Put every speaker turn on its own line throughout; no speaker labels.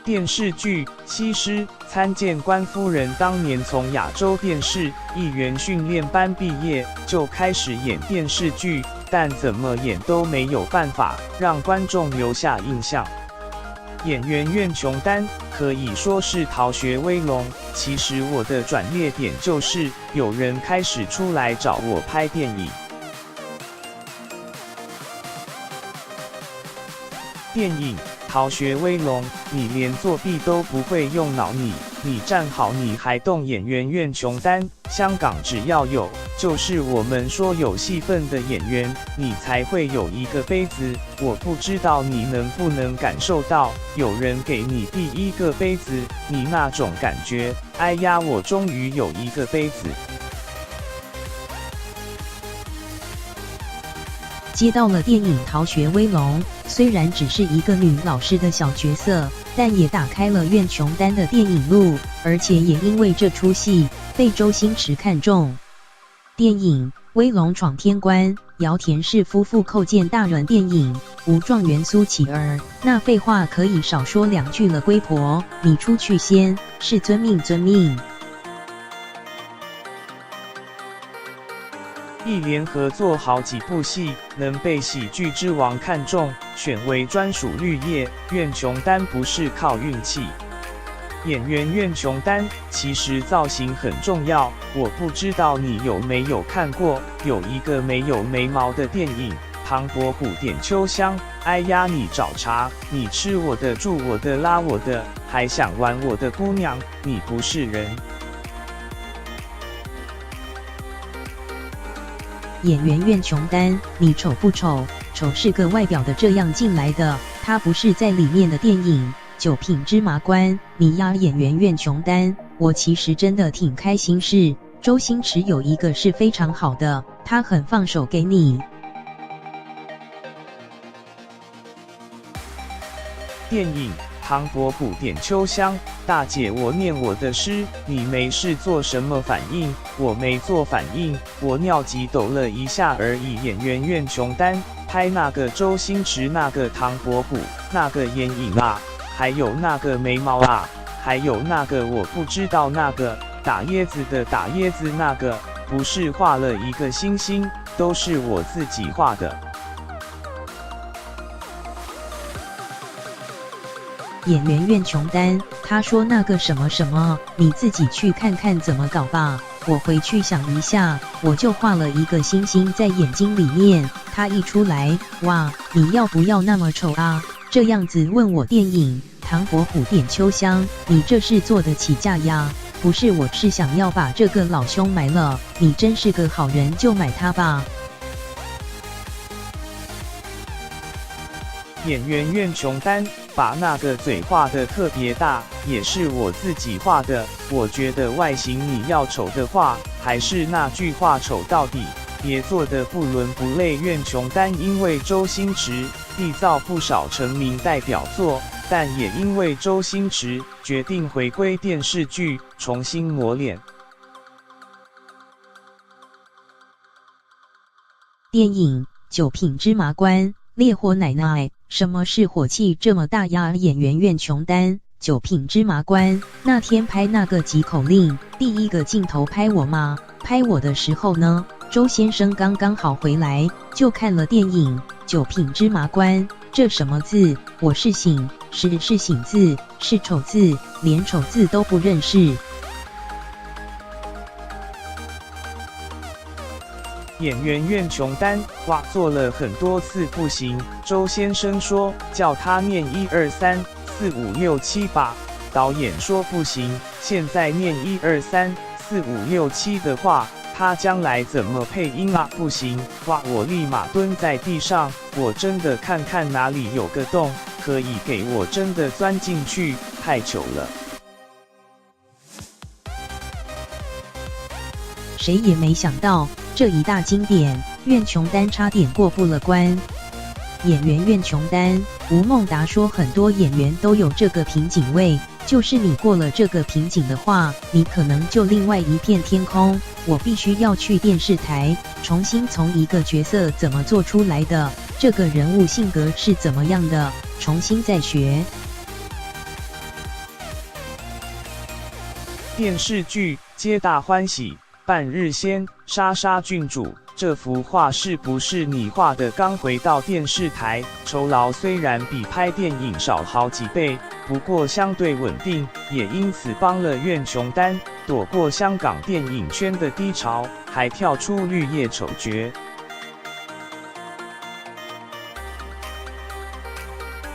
电视剧《西施》，参见关夫人当年从亚洲电视艺员训练班毕业，就开始演电视剧，但怎么演都没有办法让观众留下印象。演员苑琼丹可以说是逃学威龙，其实我的转捩点就是有人开始出来找我拍电影。电影《逃学威龙》，你连作弊都不会用脑，你站好你还动。演员苑琼丹，香港只要有就是我们说有戏份的演员，你才会有一个杯子。我不知道你能不能感受到，有人给你第一个杯子，你那种感觉。哎呀，我终于有一个杯子。
接到了电影《逃学威龙》，虽然只是一个女老师的小角色，但也打开了苑琼丹的电影路，而且也因为这出戏被周星驰看中。电影《威龙闯天关》，姚田氏夫妇构建大人电影，无状元苏乞儿，那废话可以少说两句了。龟婆，你出去先，是遵命遵命。
一连合作好几部戏，能被喜剧之王看中，选为专属绿叶。苑琼丹不是靠运气。演员苑琼丹其实造型很重要，我不知道你有没有看过，有一个没有眉毛的电影《唐伯虎点秋香》。哎呀，你找茬，你吃我的住我的拉我的，还想玩我的姑娘，你不是人。
演员苑琼丹，你丑不丑？丑是个外表的，这样进来的，她不是在里面的电影《九品芝麻官》。你呀，演员苑琼丹，我其实真的挺开心，是周星驰有一个是非常好的，他很放手给你。
电影《唐伯虎点秋香》，大姐我念我的诗，你没事做什么反应？我没做反应，我尿急抖了一下而已。演员苑琼丹拍那个周星驰那个唐伯虎，那个眼影啊，还有那个眉毛啊，还有那个我不知道那个打椰子的打椰子那个，不是画了一个星星，都是我自己画的。
演员苑琼丹，他说那个什么什么，你自己去看看怎么搞吧。我回去想一下，我就画了一个星星在眼睛里面。他一出来，哇，你要不要那么丑啊？这样子问我电影《唐伯虎点秋香》，你这是做得起价呀？不是，我是想要把这个老兄买了。你真是个好人，就买它吧。
演员苑琼丹把那个嘴画得特别大，也是我自己画的。我觉得外形你要丑的话，还是那句话丑到底，别做得不伦不类。苑琼丹因为周星驰缔造不少成名代表作，但也因为周星驰决定回归电视剧，重新磨练。
电影《九品芝麻官》，烈火奶奶。什么是火气这么大呀？演员苑琼丹，《九品芝麻官》那天拍那个急口令，第一个镜头拍我吗？拍我的时候呢，周先生刚刚好回来，就看了电影《九品芝麻官》。这什么字？我是醒，是醒字，是丑字，连丑字都不认识。
演员苑琼丹做了很多次不行，周先生说叫他念1、2、3、4、5、6、7吧，导演说不行，现在念1、2、3、4、5、6、7的话，他将来怎么配音啊？不行，我立马蹲在地上，我真的看看哪里有个洞，可以给我真的钻进去，太糗了。
谁也没想到，这一大经典，苑琼丹差点过不了关。演员苑琼丹，吴孟达说很多演员都有这个瓶颈位，就是你过了这个瓶颈的话，你可能就另外一片天空。我必须要去电视台，重新从一个角色怎么做出来的，这个人物性格是怎么样的，重新再学。
电视剧《皆大欢喜》，半日仙，莎莎郡主，这幅画是不是你画的？刚回到电视台，酬劳虽然比拍电影少好几倍，不过相对稳定，也因此帮了苑琼丹躲过香港电影圈的低潮，还跳出绿叶丑角。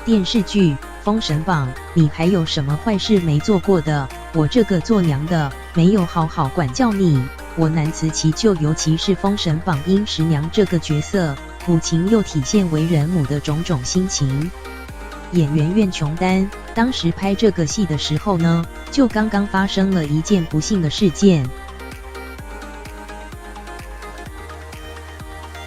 电视剧《封神榜》，你还有什么坏事没做过的？我这个做娘的没有好好管教你，我难辞其咎。尤其是《封神榜》殷实娘这个角色，母亲又体现为人母的种种心情。演员苑琼丹当时拍这个戏的时候呢，就刚刚发生了一件不幸的事件。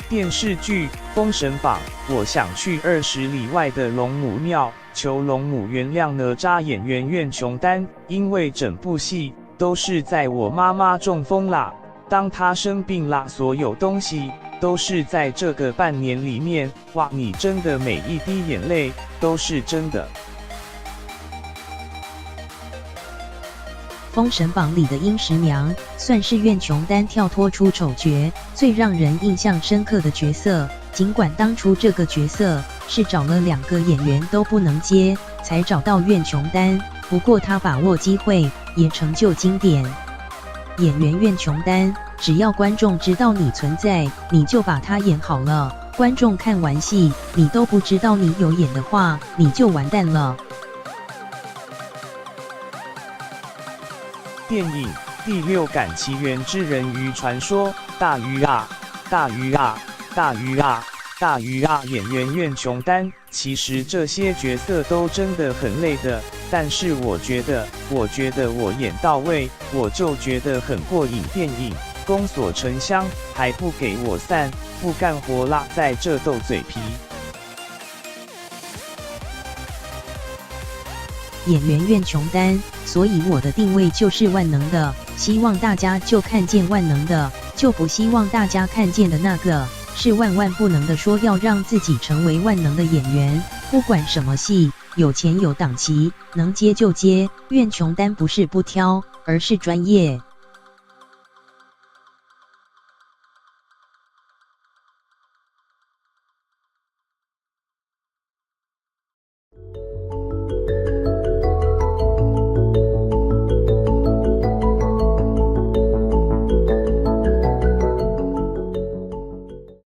电视剧《封神榜》，我想去20里外的龙母庙，求龙母原谅哪吒演员苑琼丹，因为整部戏都是在我妈妈中风啦，当她生病啦，所有东西都是在这个半年里面。哇，你真的每一滴眼泪都是真的。
《封神榜》里的殷实娘算是苑琼丹跳脱出丑角最让人印象深刻的角色，尽管当初这个角色是找了2个演员都不能接才找到苑琼丹，不过她把握机会也成就经典。演员苑琼丹，只要观众知道你存在，你就把它演好了，观众看完戏你都不知道你有演的话，你就完蛋了。
电影《第六感奇缘之人鱼传说》，大鱼啊，大鱼啊，大鱼啊，大鱼啊！演员苑琼丹，其实这些角色都真的很累的，但是我觉得我演到位，我就觉得很过瘾。电影宫锁沉香还不给我散，不干活啦，在这斗嘴皮。
演员苑琼丹，所以我的定位就是万能的，希望大家就看见万能的，就不希望大家看见的那个是万万不能的。说要让自己成为万能的演员，不管什么戏，有钱有档期，能接就接。苑琼丹不是不挑，而是专业。